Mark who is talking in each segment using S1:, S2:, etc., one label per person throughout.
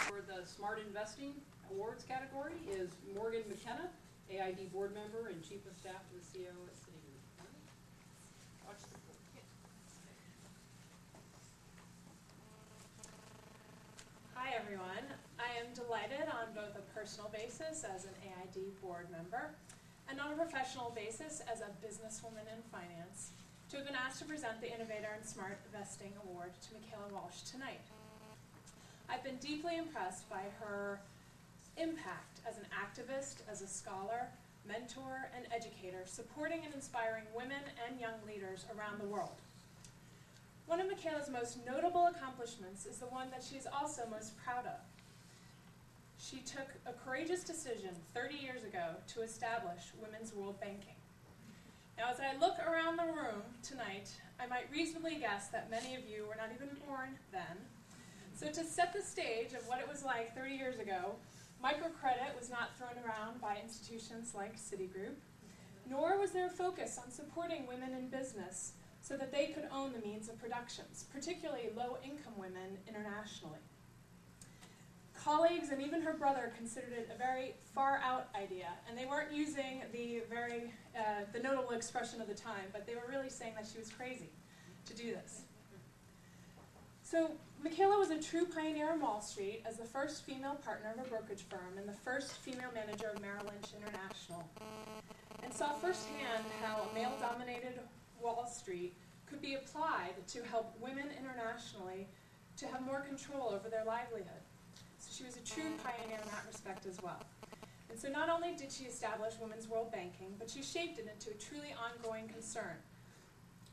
S1: For the Smart Investing Awards category is Morgan McKenna, AID board member and chief of staff to the CEO at Citigroup. Watch the board.
S2: Hi everyone. I am delighted on both a personal basis as an AID board member and on a professional basis as a businesswoman in finance to have been asked to present the Innovator in Smart Investing Award to Michaela Walsh tonight. I've been deeply impressed by her impact as an activist, as a scholar, mentor, and educator, supporting and inspiring women and young leaders around the world. One of Michaela's most notable accomplishments is the one that she's also most proud of. She took a courageous decision 30 years ago to establish Women's World Banking. Now, as I look around the room tonight, I might reasonably guess that many of you were not even born then. So to set the stage of what it was like 30 years ago, microcredit was not thrown around by institutions like Citigroup, nor was there a focus on supporting women in business so that they could own the means of productions, particularly low-income women internationally. Colleagues and even her brother considered it a very far-out idea, and they weren't using the notable expression of the time, but they were really saying that she was crazy to do this. So Michaela was a true pioneer on Wall Street as the first female partner of a brokerage firm and the first female manager of Merrill Lynch International, and saw firsthand how a male-dominated Wall Street could be applied to help women internationally to have more control over their livelihood. So she was a true pioneer in that respect as well. And so not only did she establish Women's World Banking, but she shaped it into a truly ongoing concern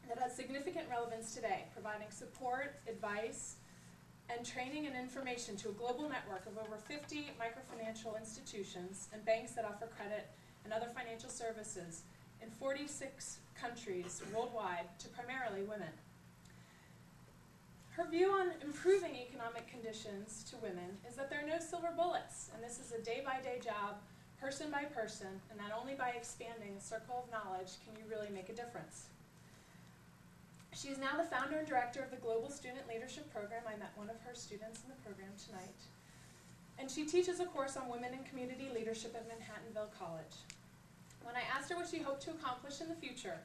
S2: that has significant relevance today, providing support, advice, and training and information to a global network of over 50 microfinancial institutions and banks that offer credit and other financial services in 46 countries worldwide to primarily women. Her view on improving economic conditions to women is that there are no silver bullets, and this is a day-by-day job, person by person, and that only by expanding a circle of knowledge can you really make a difference. She is now the founder and director of the Global Student Leadership Program. I met one of her students in the program tonight. And she teaches a course on women and community leadership at Manhattanville College. When I asked her what she hoped to accomplish in the future,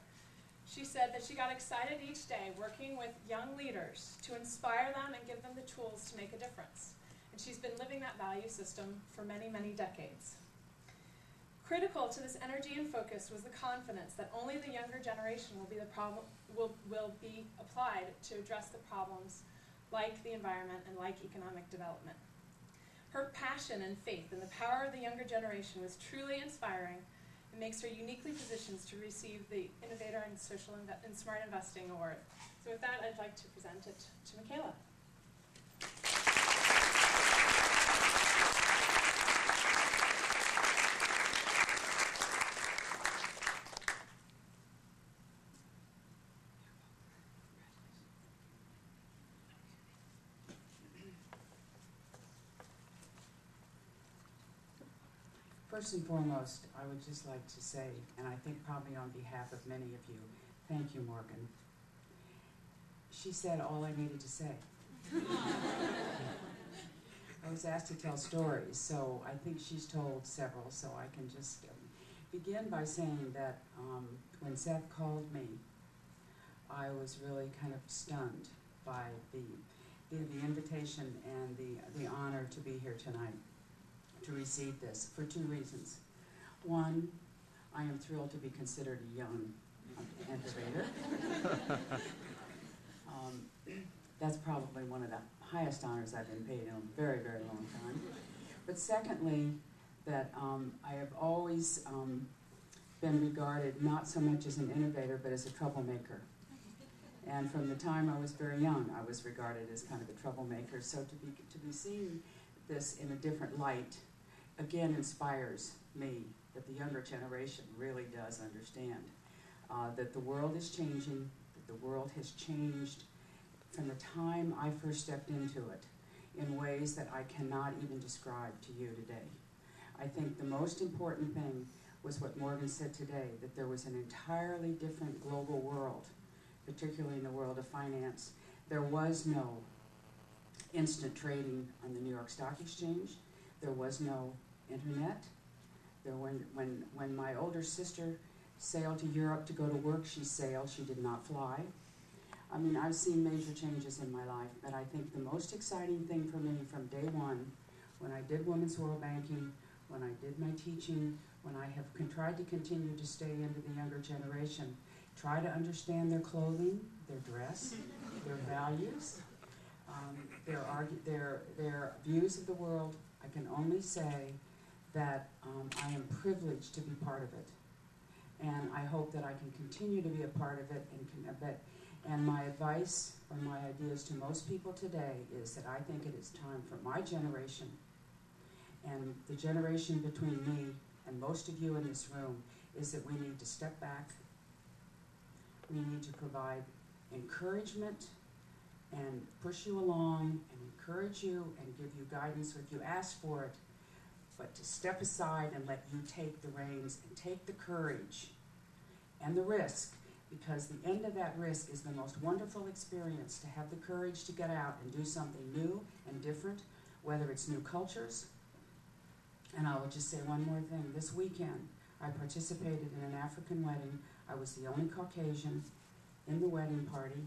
S2: she said that she got excited each day working with young leaders to inspire them and give them the tools to make a difference. And she's been living that value system for many, many decades. Critical to this energy and focus was the confidence that only the younger generation will be applied to address the problems like the environment and like economic development. Her passion and faith in the power of the younger generation was truly inspiring and makes her uniquely positioned to receive the Innovator in Smart Investing Award. So with that, I'd like to present it to Michaela.
S3: First and foremost, I would just like to say, and I think probably on behalf of many of you, thank you, Morgan. She said all I needed to say. I was asked to tell stories, so I think she's told several, so I can just begin by saying that when Seth called me, I was really kind of stunned by the invitation and the honor to be here tonight, to receive this for two reasons. One, I am thrilled to be considered a young innovator. That's probably one of the highest honors I've been paid in a very, very long time. But secondly, that I have always been regarded not so much as an innovator, but as a troublemaker. And from the time I was very young, I was regarded as kind of a troublemaker. So to be seeing this in a different light, again, inspires me that the younger generation really does understand that the world is changing, that the world has changed from the time I first stepped into it in ways that I cannot even describe to you today. I think the most important thing was what Morgan said today, that there was an entirely different global world, particularly in the world of finance. There was no instant trading on the New York Stock Exchange. There was no internet. When my older sister sailed to Europe to go to work, she sailed, she did not fly. I mean, I've seen major changes in my life, but I think the most exciting thing for me from day one, when I did Women's World Banking, when I did my teaching, when I have tried to continue to stay into the younger generation, try to understand their clothing, their dress, their values, their views of the world, I can only say that I am privileged to be part of it. And I hope that I can continue to be a part of it. And my advice or my ideas to most people today is that I think it is time for my generation and the generation between me and most of you in this room is that we need to step back. We need to provide encouragement and push you along and encourage you and give you guidance if you ask for it, but to step aside and let you take the reins and take the courage and the risk, because the end of that risk is the most wonderful experience, to have the courage to get out and do something new and different, whether it's new cultures. And I will just say one more thing. This weekend, I participated in an African wedding. I was the only Caucasian in the wedding party.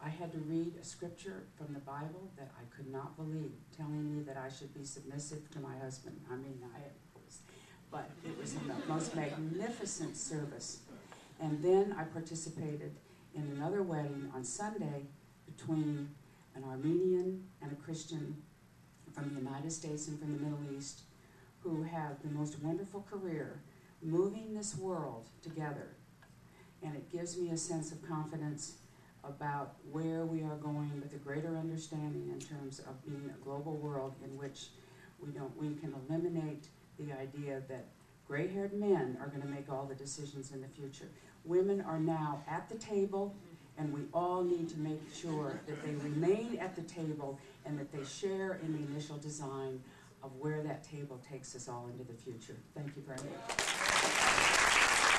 S3: I had to read a scripture from the Bible that I could not believe, telling me that I should be submissive to my husband. I mean, but it was the most magnificent service. And then I participated in another wedding on Sunday between an Armenian and a Christian from the United States and from the Middle East, who have the most wonderful career moving this world together. And it gives me a sense of confidence about where we are going with a greater understanding in terms of being a global world in which we can eliminate the idea that gray-haired men are going to make all the decisions in the future. Women are now at the table, and we all need to make sure that they remain at the table and that they share in the initial design of where that table takes us all into the future. Thank you very much.